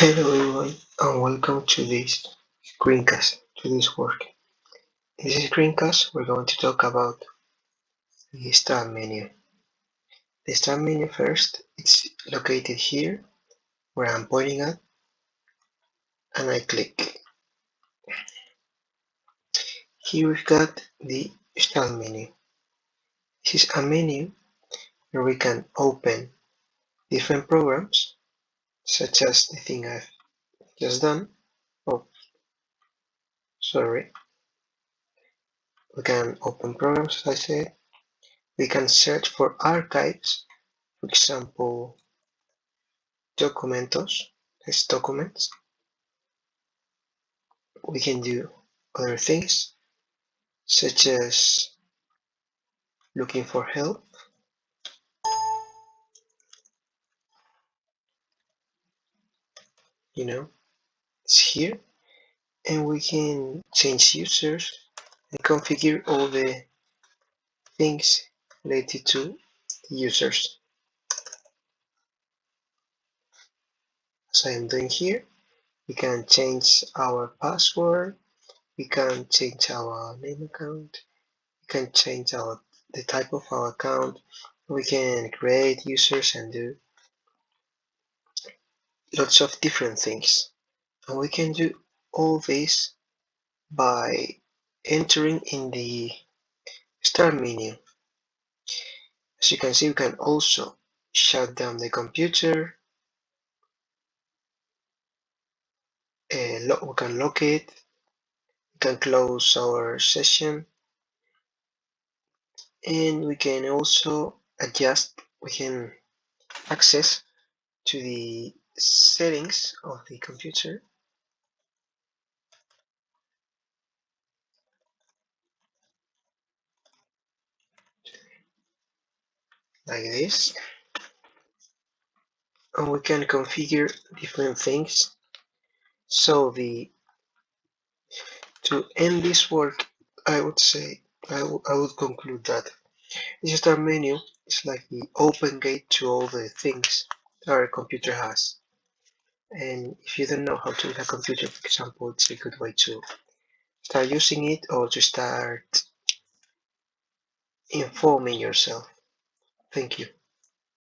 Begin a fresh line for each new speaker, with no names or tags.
Hello everyone and welcome to this screencast, to this work. In this screencast we're going to talk about the start menu. The start menu first, it's located here where I'm pointing at, and I click. Here we've got the start menu. This is a menu where we can open different programs, such as the thing I've just done. Oh, sorry. We can open programs, as I said. We can search for archives, for example, documentos, as documents. We can do other things, such as looking for help. It's here, and we can change users and configure all the things related to the users, as I am doing here. We can change our password, we can change our name account, we can change the type of our account, we can create users and do lots of different things. And we can do all this by entering in the start menu. As you can see, we can also shut down the computer, we can lock it, we can close our session, and we can also adjust, we can access to the settings of the computer like this, and we can configure different things. So to end this work, I would say I would conclude that this start menu is like the open gate to all the things that our computer has. And if you don't know how to use a computer, for example, it's a good way to start using it or to start informing yourself. Thank you.